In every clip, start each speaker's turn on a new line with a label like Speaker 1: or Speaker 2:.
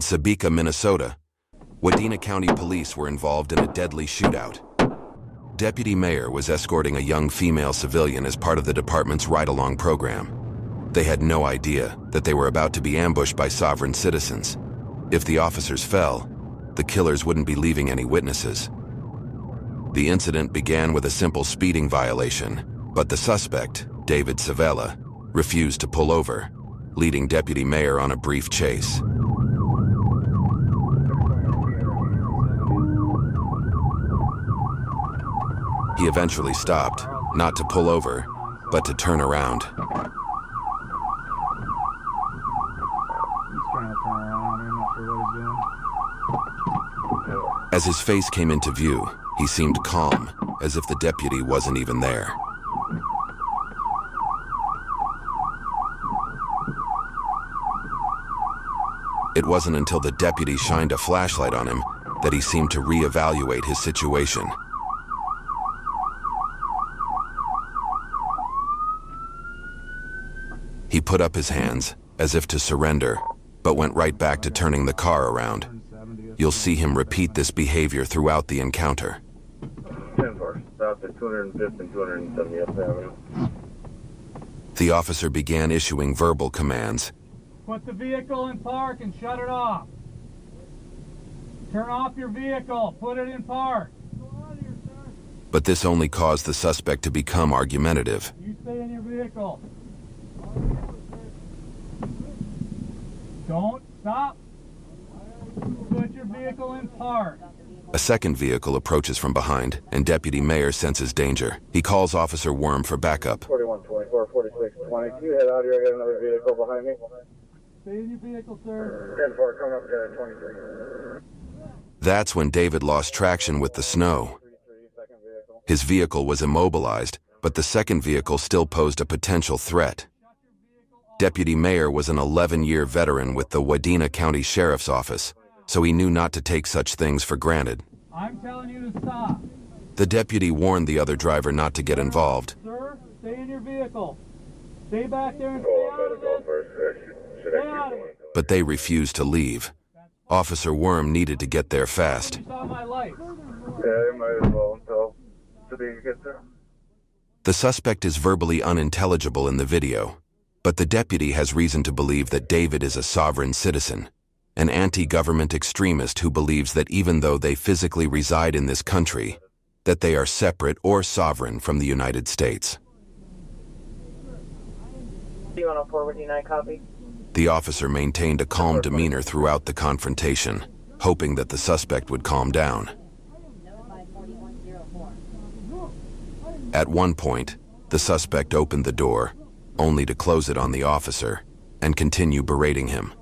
Speaker 1: Sabika, Minnesota, Wadena County Police were involved in a deadly shootout. Deputy Mayor was escorting a young female civilian as part of the department's ride-along program. They had no idea that they were about to be ambushed by sovereign citizens. If the officers fell, the killers wouldn't be leaving any witnesses. The incident began with a simple speeding violation, but the suspect, David Savella, refused to pull over, leading Deputy Mayor on a brief chase. He eventually stopped, not to pull over, but to turn around.
Speaker 2: He's trying to turn around. I'm not sure what he's doing.
Speaker 1: As his face came into view, he seemed calm, as if the deputy wasn't even there. It wasn't until the deputy shined a flashlight on him that he seemed to reevaluate his situation. He put up his hands, as if to surrender, but went right back to turning the car around. You'll see him repeat this behavior throughout the encounter.
Speaker 3: 10-4, south at 205th and 270th Avenue.
Speaker 1: The officer began issuing verbal commands.
Speaker 2: Put the vehicle in park and shut it off. Turn off your vehicle. Put it in park.
Speaker 1: But this only caused the suspect to become argumentative.
Speaker 2: You stay in your vehicle. Don't stop. Put your vehicle in park.
Speaker 1: A second vehicle approaches from behind, and Deputy Mayor senses danger. He calls Officer Worm for backup.
Speaker 3: 4124, 4622, head out here, I got another vehicle behind me.
Speaker 2: Stay in your vehicle, sir.
Speaker 3: 10-4, coming up to 23.
Speaker 1: That's when David lost traction with the snow. His vehicle was immobilized, but the second vehicle still posed a potential threat. Deputy Mayor was an 11-year veteran with the Wadena County Sheriff's Office, so he knew not to take such things for granted.
Speaker 2: I'm telling you to stop.
Speaker 1: The deputy warned the other driver not to get involved.
Speaker 2: Sir, stay in your vehicle. Stay back there and stay out of it. Stay out of it.
Speaker 1: But they refused to leave. Officer Worm needed to get there fast.
Speaker 2: You saw my light.
Speaker 3: Yeah, you might as well until Sabika gets there.
Speaker 1: The suspect is verbally unintelligible in the video, but the deputy has reason to believe that David is a sovereign citizen, an anti-government extremist who believes that even though they physically reside in this country, that they are separate or sovereign from the United States.
Speaker 4: Do you want to forward you copy?
Speaker 1: The officer maintained a calm demeanor throughout the confrontation, hoping that the suspect would calm down. At one point, the suspect opened the door, only to close it on the officer and continue berating him.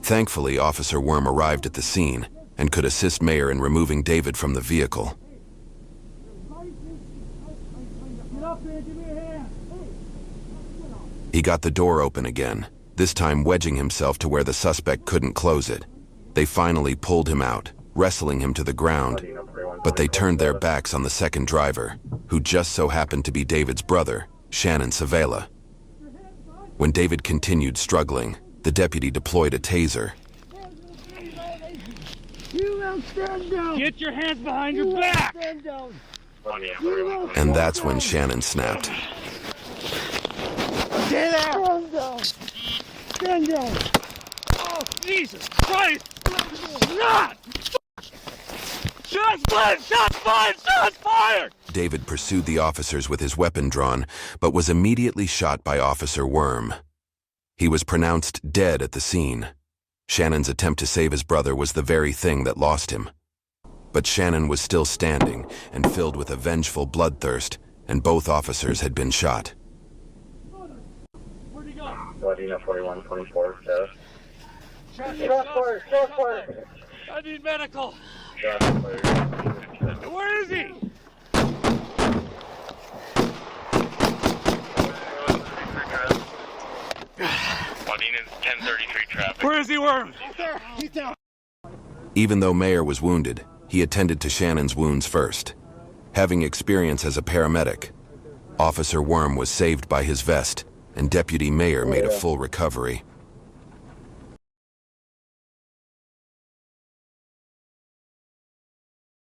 Speaker 1: Thankfully, Officer Worm arrived at the scene and could assist Mayor in removing David from the vehicle. He got the door open again, this time wedging himself to where the suspect couldn't close it. They finally pulled him out, wrestling him to the ground, but they turned their backs on the second driver, who just so happened to be David's brother, Shannon Savella. When David continued struggling, the deputy deployed a taser.
Speaker 2: Get your hands behind your back!
Speaker 1: And that's when Shannon snapped.
Speaker 2: Get out! Stand down! Oh, Jesus Christ! Not! Shots fired! Shots fired! Shots fired!
Speaker 1: David pursued the officers with his weapon drawn, but was immediately shot by Officer Worm. He was pronounced dead at the scene. Shannon's attempt to save his brother was the very thing that lost him. But Shannon was still standing and filled with a vengeful bloodthirst, and both officers had been shot.
Speaker 2: Where'd he go?
Speaker 3: Wadena 4124, Sheriff.
Speaker 2: Shot fired! I need medical! Where is he?
Speaker 3: Wadena's 1033 traffic.
Speaker 2: Where is he, Worm? He's down.
Speaker 1: Even though Mayor was wounded, he attended to Shannon's wounds first. Having experience as a paramedic, Officer Worm was saved by his vest, and Deputy Mayor made a full recovery.